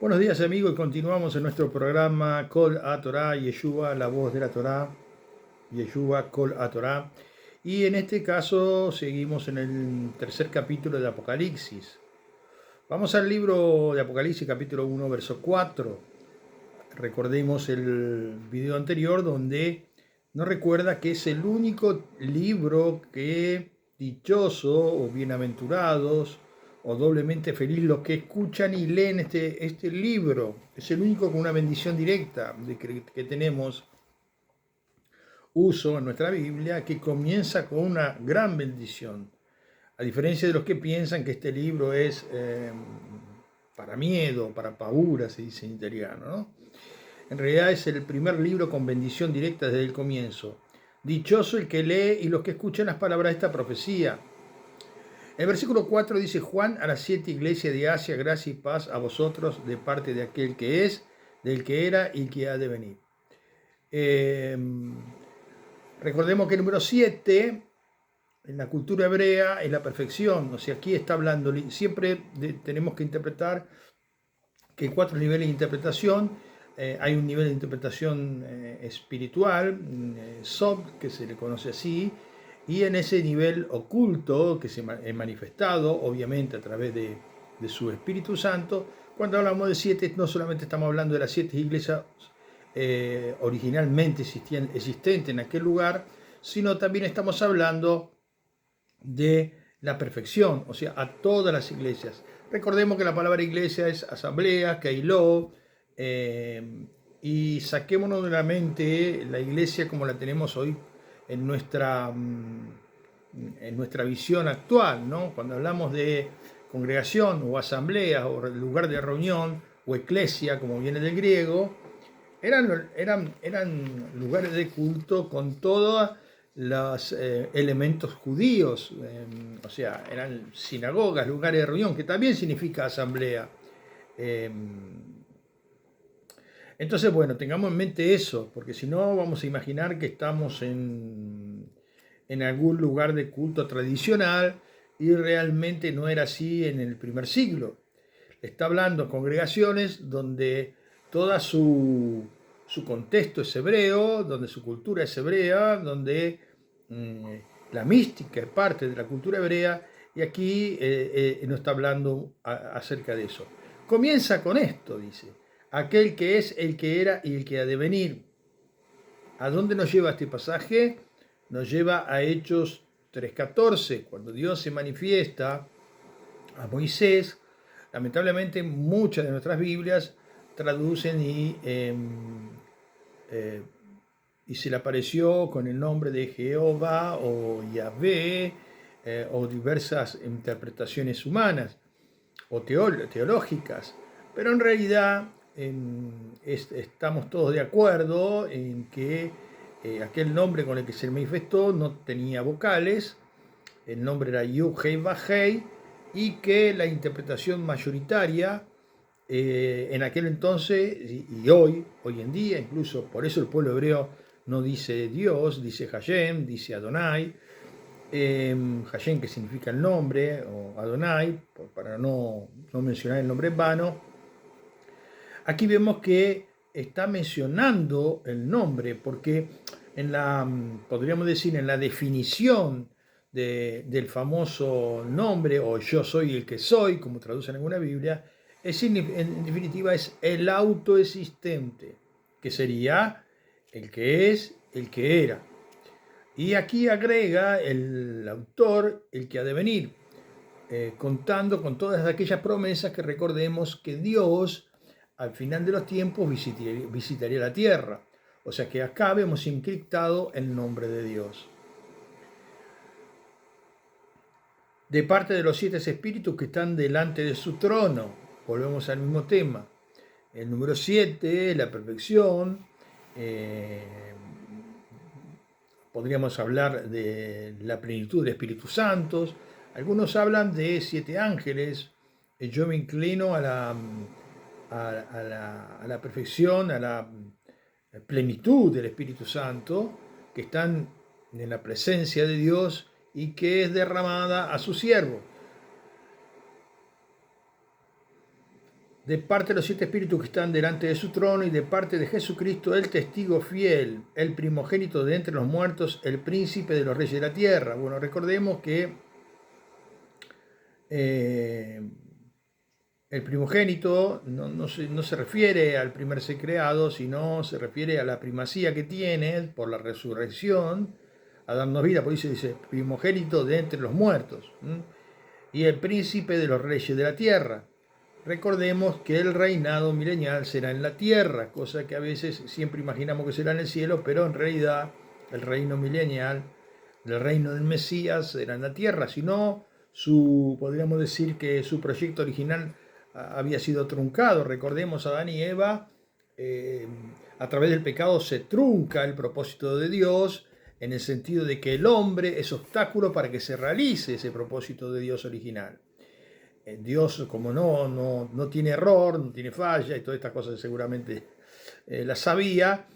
Buenos días amigos, y continuamos en nuestro programa Kol a Torah, Yeshua, la voz de la Torah, Yeshua, Kol a Torah. Y en este caso seguimos en el tercer capítulo de Apocalipsis. Vamos al libro de Apocalipsis, capítulo 1, verso 4. Recordemos el video anterior donde nos recuerda que es el único libro que dichoso o bienaventurados o doblemente feliz los que escuchan y leen este libro. Es el único con una bendición directa de que tenemos uso en nuestra Biblia, que comienza con una gran bendición. A diferencia de los que piensan que este libro es para miedo, para pavura, se dice en italiano, ¿no? En realidad es el primer libro con bendición directa desde el comienzo. Dichoso el que lee y los que escuchan las palabras de esta profecía. El versículo 4 dice: Juan a las 7 iglesias de Asia, gracia y paz a vosotros de parte de aquel que es, del que era y que ha de venir. Recordemos que el número 7 en la cultura hebrea es la perfección. O sea, aquí está hablando, siempre tenemos que interpretar que hay 4 niveles de interpretación. Hay un nivel de interpretación espiritual, Sob, que se le conoce así, y en ese nivel oculto que se ha manifestado, obviamente a través de su Espíritu Santo. Cuando hablamos de 7, no solamente estamos hablando de las 7 iglesias originalmente existentes en aquel lugar, sino también estamos hablando de la perfección, o sea, a todas las iglesias. Recordemos que la palabra iglesia es asamblea, keiló, y saquémonos de la mente la iglesia como la tenemos hoy en nuestra visión actual, ¿no? Cuando hablamos de congregación o asamblea o lugar de reunión o eclesia, como viene del griego, eran lugares de culto con todos los elementos judíos, o sea, eran sinagogas, lugares de reunión, que también significa asamblea. Entonces, bueno, tengamos en mente eso, porque si no vamos a imaginar que estamos en algún lugar de culto tradicional y realmente no era así en el primer siglo. Está hablando de congregaciones donde toda su contexto es hebreo, donde su cultura es hebrea, donde la mística es parte de la cultura hebrea, y aquí no está hablando acerca de eso. Comienza con esto, dice: aquel que es, el que era y el que ha de venir. ¿A dónde nos lleva este pasaje? Nos lleva a Hechos 3:14, cuando Dios se manifiesta a Moisés. Lamentablemente muchas de nuestras Biblias traducen y se le apareció con el nombre de Jehová o Yahvé, o diversas interpretaciones humanas o teológicas, pero en realidad estamos todos de acuerdo en que aquel nombre con el que se manifestó no tenía vocales, el nombre era Yud-Hei Vah-Hei, y que la interpretación mayoritaria en aquel entonces y hoy en día, incluso por eso el pueblo hebreo no dice Dios, dice Hashem, dice Adonai, Hashem, que significa el nombre, o Adonai, para no mencionar el nombre en vano. Aquí vemos que está mencionando el nombre, porque podríamos decir, en la definición del famoso nombre, o yo soy el que soy, como traduce en alguna Biblia, en definitiva es el autoexistente, que sería el que es, el que era. Y aquí agrega el autor el que ha de venir, contando con todas aquellas promesas que recordemos que Dios al final de los tiempos visitaría la tierra. O sea que acá vemos encriptado el nombre de Dios. De parte de los 7 espíritus que están delante de su trono, volvemos al mismo tema. El número 7, la perfección. Podríamos hablar de la plenitud del Espíritu Santo. Algunos hablan de 7 ángeles. Yo me inclino a la perfección, a la plenitud del Espíritu Santo, que están en la presencia de Dios y que es derramada a su siervo. de parte de los 7 espíritus que están delante de su trono y de parte de Jesucristo, el testigo fiel, el primogénito de entre los muertos, el príncipe de los reyes de la tierra. Bueno, recordemos que el primogénito no se refiere al primer ser creado, sino se refiere a la primacía que tiene por la resurrección, a darnos vida, por eso dice primogénito de entre los muertos, y el príncipe de los reyes de la tierra. Recordemos que el reinado milenial será en la tierra, cosa que a veces siempre imaginamos que será en el cielo, pero en realidad el reino milenial, el reino del Mesías, será en la tierra. Si no, podríamos decir que su proyecto original había sido truncado. Recordemos, Adán y Eva, a través del pecado se trunca el propósito de Dios, en el sentido de que el hombre es obstáculo para que se realice ese propósito de Dios original. Dios, como no tiene error, no tiene falla, y todas estas cosas seguramente las sabía,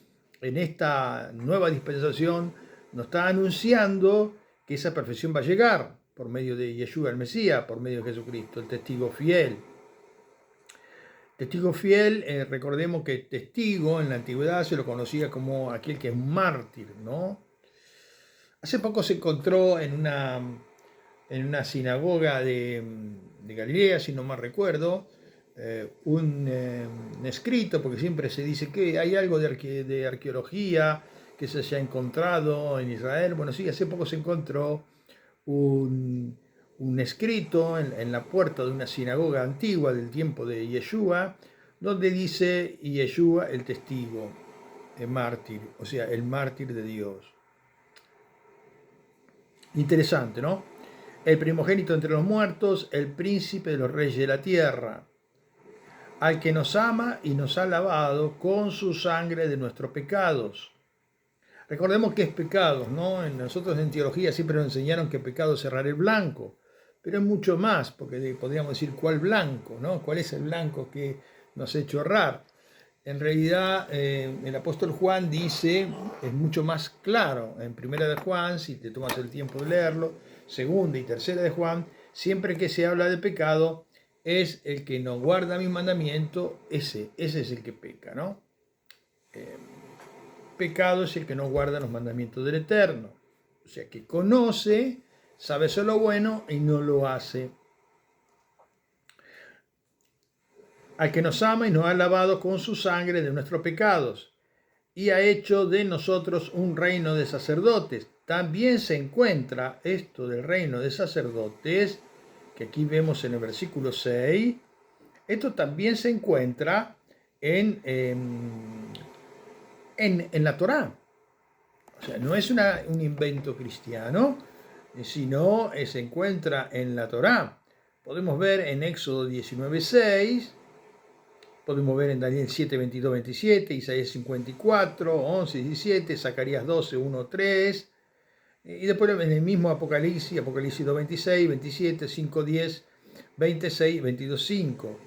en esta nueva dispensación nos está anunciando que esa perfección va a llegar por medio de Yeshua el Mesías, por medio de Jesucristo, el testigo fiel. Testigo fiel, recordemos que testigo en la antigüedad se lo conocía como aquel que es mártir, ¿no? Hace poco se encontró en una sinagoga de Galilea, si no mal recuerdo, un escrito, porque siempre se dice que hay algo de arqueología que se haya encontrado en Israel. Bueno, sí, hace poco se encontró un escrito en la puerta de una sinagoga antigua del tiempo de Yeshua, donde dice Yeshua el testigo, el mártir, o sea, el mártir de Dios. Interesante, ¿no? El primogénito entre los muertos, el príncipe de los reyes de la tierra, al que nos ama y nos ha lavado con su sangre de nuestros pecados. Recordemos que es pecados, ¿no? Nosotros en teología siempre nos enseñaron que pecado es cerrar el blanco, pero es mucho más, porque podríamos decir cuál blanco, ¿no? ¿Cuál es el blanco que nos ha hecho errar? En realidad, el apóstol Juan dice, es mucho más claro, en primera de Juan, si te tomas el tiempo de leerlo, segunda y tercera de Juan, siempre que se habla de pecado, es el que no guarda mi mandamiento, ese es el que peca, ¿no? Pecado es el que no guarda los mandamientos del Eterno, o sea, que conoce, sabe hacer lo bueno y no lo hace. Al que nos ama y nos ha lavado con su sangre de nuestros pecados y ha hecho de nosotros un reino de sacerdotes. También se encuentra esto del reino de sacerdotes, que aquí vemos en el versículo 6, esto también se encuentra en la Torá. O sea, no es un invento cristiano, sino se encuentra en la Torá. Podemos ver en Éxodo 19:6, podemos ver en Daniel 7, 22, 27, Isaías 54, 11, 17, Zacarías 12, 1, 3, y después en el mismo Apocalipsis 2, 26, 27, 5, 10, 26, 22, 5.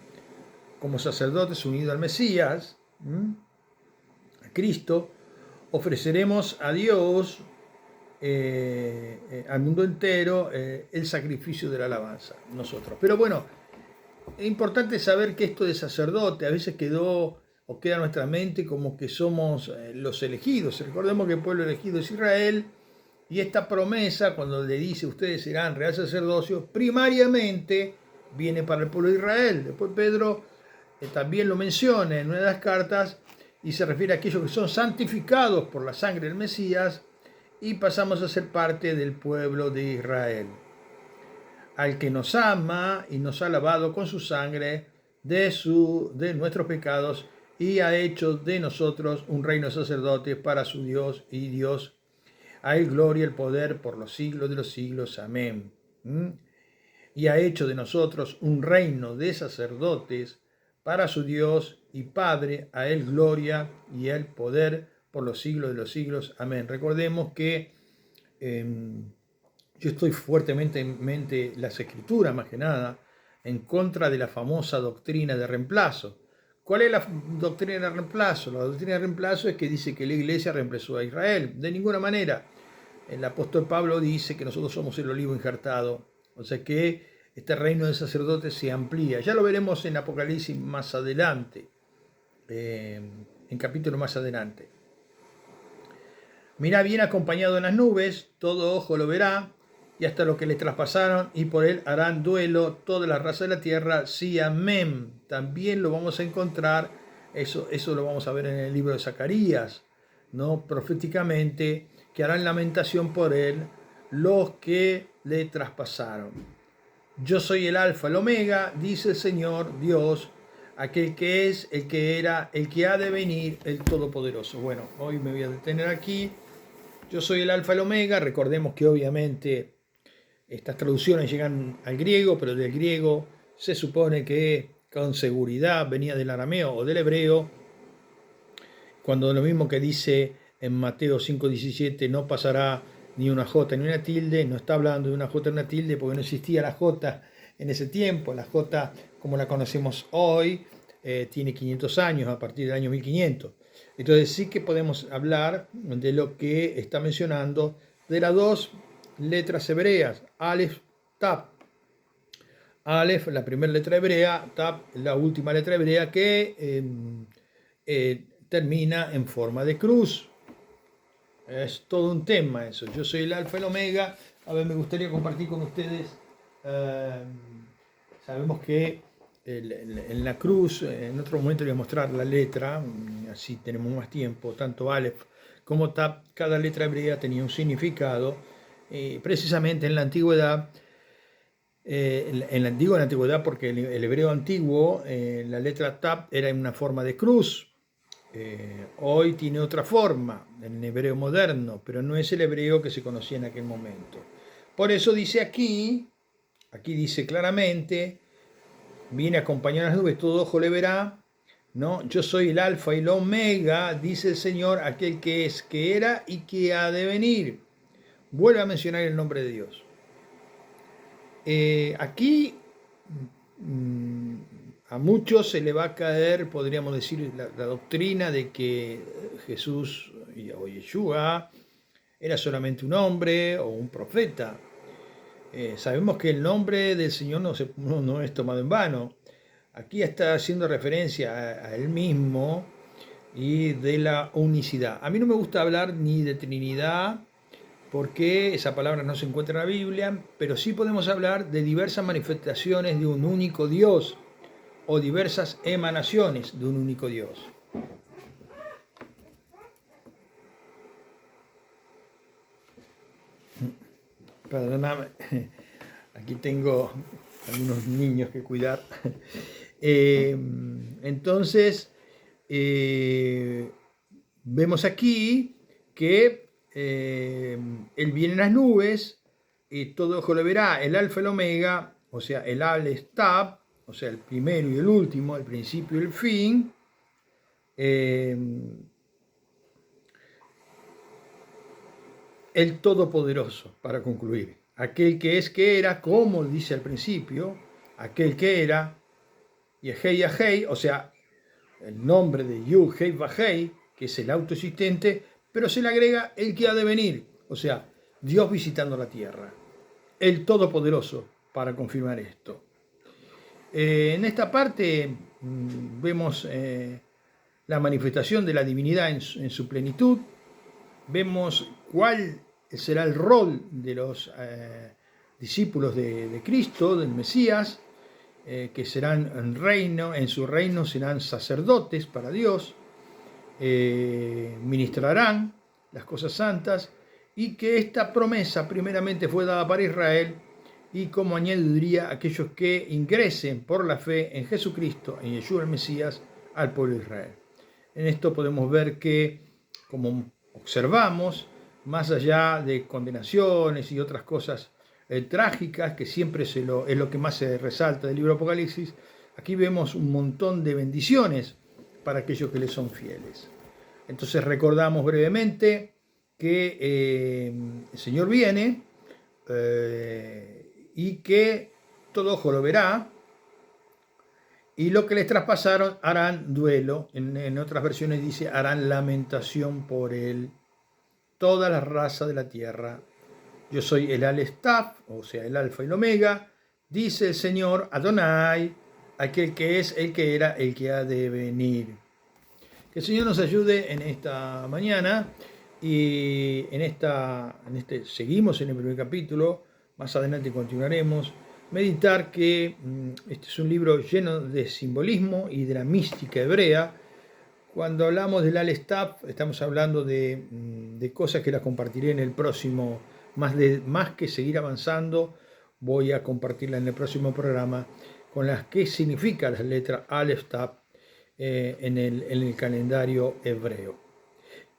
Como sacerdotes unidos al Mesías, a Cristo, ofreceremos a Dios, al mundo entero, el sacrificio de la alabanza, nosotros. Pero bueno, es importante saber que esto de sacerdote a veces queda en nuestra mente como que somos los elegidos. Recordemos que el pueblo elegido es Israel, y esta promesa, cuando le dice ustedes serán real sacerdocio, primariamente viene para el pueblo de Israel. Después Pedro también lo menciona en una de las cartas y se refiere a aquellos que son santificados por la sangre del Mesías y pasamos a ser parte del pueblo de Israel. Al que nos ama y nos ha lavado con su sangre de nuestros pecados y ha hecho de nosotros un reino de sacerdotes para su Dios y Dios. A él gloria, el poder por los siglos de los siglos. Amén. Y ha hecho de nosotros un reino de sacerdotes para su Dios y Padre. A él gloria y el poder por los siglos de los siglos. Amén. Recordemos que yo estoy fuertemente en mente las Escrituras, más que nada, en contra de la famosa doctrina de reemplazo. ¿Cuál es la doctrina de reemplazo? La doctrina de reemplazo es que dice que la iglesia reemplazó a Israel. De ninguna manera. El apóstol Pablo dice que nosotros somos el olivo injertado. O sea que este reino de sacerdotes se amplía. Ya lo veremos en Apocalipsis más adelante, en capítulo más adelante. Mirá, bien acompañado en las nubes, todo ojo lo verá, y hasta los que le traspasaron, y por él harán duelo toda la raza de la tierra. Sí, amén. También lo vamos a encontrar, eso lo vamos a ver en el libro de Zacarías, ¿no? Proféticamente, que harán lamentación por él los que le traspasaron. Yo soy el alfa, el omega, dice el Señor Dios, aquel que es, el que era, el que ha de venir, el Todopoderoso. Bueno, hoy me voy a detener aquí. Yo soy el alfa, el omega. Recordemos que obviamente estas traducciones llegan al griego, pero del griego se supone que con seguridad venía del arameo o del hebreo, cuando lo mismo que dice en Mateo 5:17, no pasará ni una jota ni una tilde, no está hablando de una jota ni una tilde porque no existía la jota en ese tiempo. La jota como la conocemos hoy tiene 500 años, a partir del año 1500. Entonces sí que podemos hablar de lo que está mencionando de las dos letras hebreas, Aleph, Taf. Aleph, la primera letra hebrea, Taf, la última letra hebrea, que termina en forma de cruz. Es todo un tema eso. Yo soy el alfa y el omega. A ver, me gustaría compartir con ustedes. Sabemos que en la cruz, en otro momento les voy a mostrar la letra, así tenemos más tiempo, tanto Aleph como Taf, cada letra hebrea tenía un significado. Precisamente en la antigüedad, en la antigüedad porque el hebreo antiguo, la letra Taf era en una forma de cruz. Hoy tiene otra forma, en hebreo moderno, pero no es el hebreo que se conocía en aquel momento. Por eso dice aquí dice claramente, viene acompañado de las nubes, todo ojo le verá, ¿no? Yo soy el alfa y el omega, dice el Señor, aquel que es, que era y que ha de venir. Vuelve a mencionar el nombre de Dios. Aquí a muchos se le va a caer, podríamos decir, la doctrina de que Jesús o Yeshua era solamente un hombre o un profeta. Sabemos que el nombre del Señor no es tomado en vano. Aquí está haciendo referencia a Él mismo y de la unicidad. A mí no me gusta hablar ni de Trinidad, porque esa palabra no se encuentra en la Biblia, pero sí podemos hablar de diversas manifestaciones de un único Dios o diversas emanaciones de un único Dios. Perdóname, aquí tengo algunos niños que cuidar. Entonces, vemos aquí que Él viene en las nubes, y todo ojo le verá, el alfa y el omega, o sea, el Aleph Taf, o sea, el primero y el último, el principio y el fin. El Todopoderoso, para concluir. Aquel que es, que era, como dice al principio, aquel que era, Yehei Yahei, o sea, el nombre de Yud Hei Vahei, que es el autoexistente, pero se le agrega el que ha de venir, o sea, Dios visitando la tierra, el Todopoderoso, para confirmar esto. En esta parte vemos la manifestación de la divinidad en su plenitud, vemos cuál será el rol de los discípulos de Cristo, del Mesías, que serán en su reino serán sacerdotes para Dios, ministrarán las cosas santas, y que esta promesa primeramente fue dada para Israel, y como añadiría aquellos que ingresen por la fe en Jesucristo, en Yeshua el Mesías, al pueblo de Israel. En esto podemos ver que, como observamos, más allá de condenaciones y otras cosas trágicas, que siempre es lo que más se resalta del libro de Apocalipsis, aquí vemos un montón de bendiciones para aquellos que le son fieles. Entonces recordamos brevemente que el Señor viene y que todo ojo lo verá, y lo que les traspasaron harán duelo. En otras versiones dice harán lamentación por él toda la raza de la tierra. Yo soy el Aleph Taf, o sea, el alfa y el omega, dice el Señor Adonai, aquel que es, el que era, el que ha de venir. Que el Señor nos ayude en esta mañana y seguimos en el primer capítulo, más adelante continuaremos. Meditar que este es un libro lleno de simbolismo y de la mística hebrea. Cuando hablamos del Al-Estab, estamos hablando de cosas que las compartiré en el próximo, más que seguir avanzando, voy a compartirla en el próximo programa, con las que significa la letra Al-Estab en el calendario hebreo.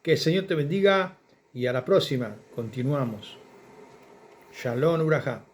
Que el Señor te bendiga y a la próxima, continuamos. Shalom Uraja.